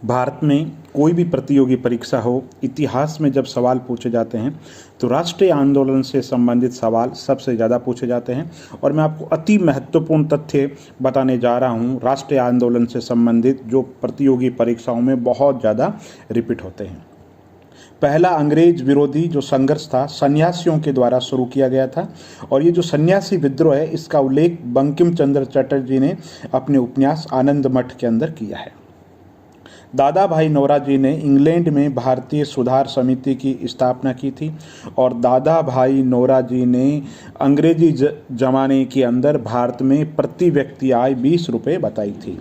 भारत में कोई भी प्रतियोगी परीक्षा हो, इतिहास में जब सवाल पूछे जाते हैं तो राष्ट्रीय आंदोलन से संबंधित सवाल सबसे ज़्यादा पूछे जाते हैं। और मैं आपको अति महत्वपूर्ण तथ्य बताने जा रहा हूँ राष्ट्रीय आंदोलन से संबंधित, जो प्रतियोगी परीक्षाओं में बहुत ज़्यादा रिपीट होते हैं। पहला अंग्रेज विरोधी जो संघर्ष था सन्यासियों के द्वारा शुरू किया गया था, और ये जो सन्यासी विद्रोह है इसका उल्लेख बंकिम चंद्र चटर्जी ने अपने उपन्यास आनंद मठ के अंदर किया है। दादा भाई नौरोजी ने इंग्लैंड में भारतीय सुधार समिति की स्थापना की थी, और दादा भाई नौरोजी ने अंग्रेजी जमाने के अंदर भारत में प्रति व्यक्ति आय 20 रुपये बताई थी।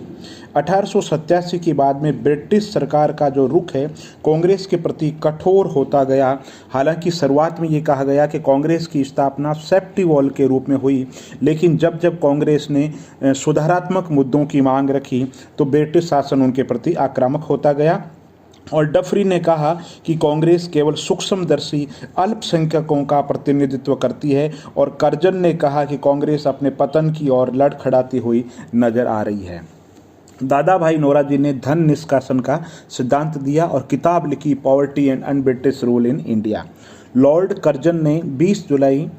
1887 के बाद में ब्रिटिश सरकार का जो रुख है कांग्रेस के प्रति कठोर होता गया। हालांकि शुरुआत में ये कहा गया कि कांग्रेस की स्थापना सेफ्टी वॉल के रूप में हुई, लेकिन जब जब कांग्रेस ने सुधारात्मक मुद्दों की मांग रखी तो ब्रिटिश शासन उनके प्रति आक्रामक होता गया। और डफरी ने कहा कि कांग्रेस केवल सूक्ष्मदर्शी अल्पसंख्यकों का प्रतिनिधित्व करती है, और कर्जन ने कहा कि कांग्रेस अपने पतन की ओर लड़खड़ाती हुई नजर आ रही है। दादा भाई नौरोजी ने धन निष्कासन का सिद्धांत दिया और किताब लिखी poverty and un-British rule in India. Lord Curzon ने 20 जुलाई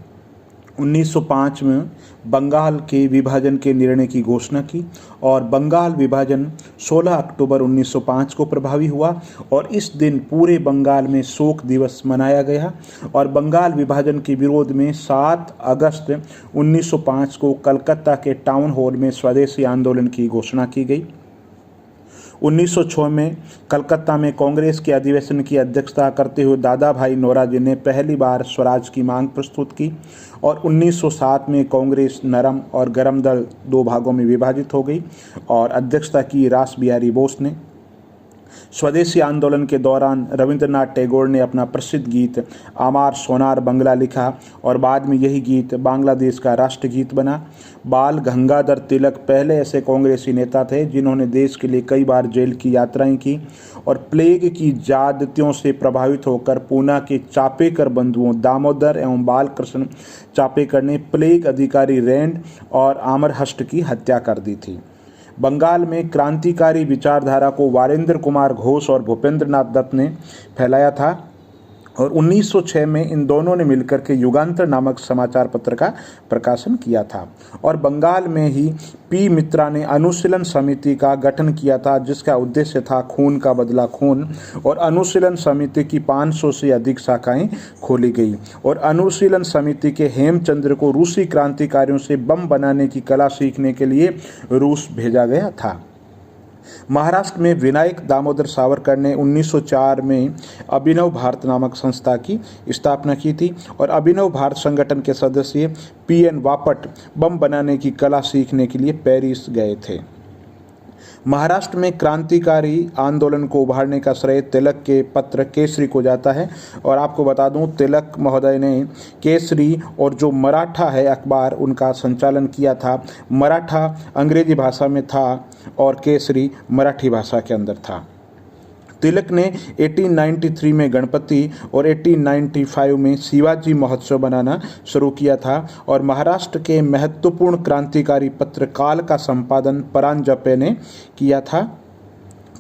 1905 में बंगाल के विभाजन के निर्णय की घोषणा की, और बंगाल विभाजन 16 अक्टूबर 1905 को प्रभावी हुआ, और इस दिन पूरे बंगाल में शोक दिवस मनाया गया। और बंगाल विभाजन के विरोध में 7 अगस्त 1905 को कलकत्ता के टाउन हॉल में स्वदेशी आंदोलन की घोषणा की गई। 1906 में कलकत्ता में कांग्रेस के अधिवेशन की अध्यक्षता करते हुए दादा भाई नौरोजी ने पहली बार स्वराज की मांग प्रस्तुत की, और 1907 में कांग्रेस नरम और गरम दल 2 भागों में विभाजित हो गई, और अध्यक्षता की रास बिहारी बोस ने। स्वदेशी आंदोलन के दौरान रविंद्रनाथ टैगोर ने अपना प्रसिद्ध गीत आमार सोनार बंगला लिखा, और बाद में यही गीत बांग्लादेश का राष्ट्रगीत बना। बाल गंगाधर तिलक पहले ऐसे कांग्रेसी नेता थे जिन्होंने देश के लिए कई बार जेल की यात्राएं की, और प्लेग की ज्यादतियों से प्रभावित होकर पूना के चापेकर बंधुओं दामोदर एवं बालकृष्ण चापेकर ने प्लेग अधिकारी रैंड और आमरहस्ट की हत्या कर दी थी। बंगाल में क्रांतिकारी विचारधारा को वारेंद्र कुमार घोष और भूपेंद्र नाथ दत्त ने फैलाया था, और 1906 में इन दोनों ने मिलकर के युगांतर नामक समाचार पत्र का प्रकाशन किया था। और बंगाल में ही पी मित्रा ने अनुशीलन समिति का गठन किया था, जिसका उद्देश्य था खून का बदला खून, और अनुशीलन समिति की 500 से अधिक शाखाएं खोली गई, और अनुशीलन समिति के हेमचंद्र को रूसी क्रांतिकारियों से बम बनाने की कला सीखने के लिए रूस भेजा गया था। महाराष्ट्र में विनायक दामोदर सावरकर ने 1904 में अभिनव भारत नामक संस्था की स्थापना की थी, और अभिनव भारत संगठन के सदस्य पीएन बापट बम बनाने की कला सीखने के लिए पेरिस गए थे। महाराष्ट्र में क्रांतिकारी आंदोलन को उभारने का श्रेय तिलक के पत्र केसरी को जाता है, और आपको बता दूं तिलक महोदय ने केसरी और जो मराठा है अखबार उनका संचालन किया था। मराठा अंग्रेजी भाषा में था और केसरी मराठी भाषा के अंदर था। तिलक ने 1893 में गणपति और 1895 में शिवाजी महोत्सव बनाना शुरू किया था, और महाराष्ट्र के महत्वपूर्ण क्रांतिकारी पत्र काल का संपादन परांजपे ने किया था।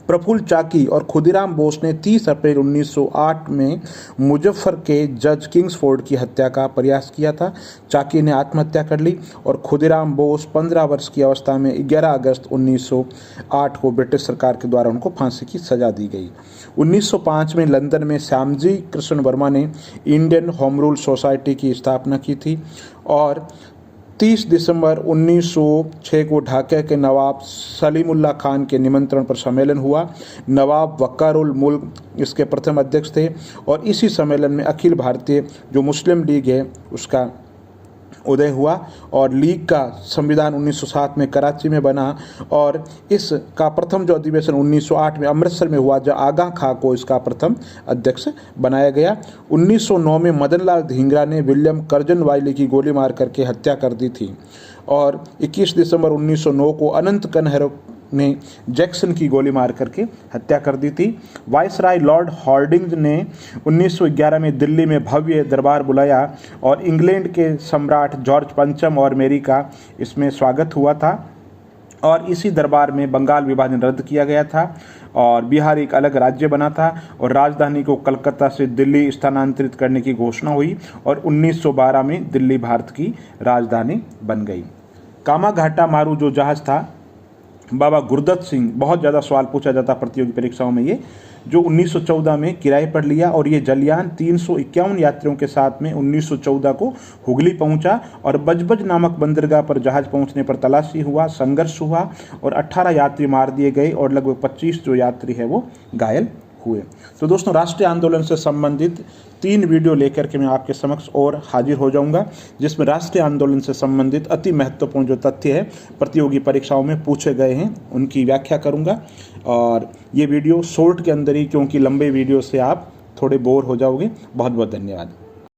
प्रफुल्ल चाकी और खुदीराम बोस ने 30 अप्रैल 1908 में मुजफ्फर के जज किंग्सफोर्ड की हत्या का प्रयास किया था। चाकी ने आत्महत्या कर ली, और खुदीराम बोस 15 वर्ष की अवस्था में 11 अगस्त 1908 को ब्रिटिश सरकार के द्वारा उनको फांसी की सजा दी गई। 1905 में लंदन में श्यामजी कृष्ण वर्मा ने इंडियन होम रूल सोसाइटी की स्थापना की थी, और 30 दिसंबर 1906 को ढाका के नवाब सलीमुल्लाह खान के निमंत्रण पर सम्मेलन हुआ। नवाब वक्कारुल मुल्क इसके प्रथम अध्यक्ष थे, और इसी सम्मेलन में अखिल भारतीय जो मुस्लिम लीग है उसका उदय हुआ, और लीग का संविधान 1907 में कराची में बना, और इसका प्रथम जो अधिवेशन 1908 में अमृतसर में हुआ, जहाँ आगा खां को इसका प्रथम अध्यक्ष बनाया गया। 1909 में मदन लाल धिंगरा ने विलियम कर्जन वाइली की गोली मार करके हत्या कर दी थी, और 21 दिसंबर 1909 को अनंत कनहर ने जैक्सन की गोली मार करके हत्या कर दी थी। वाइसराय लॉर्ड हॉर्डिंग्स ने 1911 में दिल्ली में भव्य दरबार बुलाया, और इंग्लैंड के सम्राट जॉर्ज पंचम और मेरी का इसमें स्वागत हुआ था। और इसी दरबार में बंगाल विभाजन रद्द किया गया था और बिहार एक अलग राज्य बना था और राजधानी को कलकत्ता से दिल्ली स्थानांतरित करने की घोषणा हुई और 1912 में दिल्ली भारत की राजधानी बन गई। कामाघाटा मारू जो जहाज था, बाबा गुरदत्त सिंह, बहुत ज़्यादा सवाल पूछा जाता प्रतियोगी परीक्षाओं में ये, जो 1914 में किराए पर लिया और ये जलयान 351 यात्रियों के साथ में 1914 को हुगली पहुंचा और बजबज नामक बंदरगाह पर जहाज पहुंचने पर तलाशी हुआ, संघर्ष हुआ और 18 यात्री मार दिए गए और लगभग 25 जो यात्री है वो घायल हुए। तो दोस्तों, राष्ट्रीय आंदोलन से संबंधित 3 वीडियो लेकर के मैं आपके समक्ष और हाजिर हो जाऊंगा, जिसमें राष्ट्रीय आंदोलन से संबंधित अति महत्वपूर्ण जो तथ्य है प्रतियोगी परीक्षाओं में पूछे गए हैं उनकी व्याख्या करूंगा। और ये वीडियो शॉर्ट के अंदर ही, क्योंकि लंबे वीडियो से आप थोड़े बोर हो जाओगे। बहुत बहुत धन्यवाद।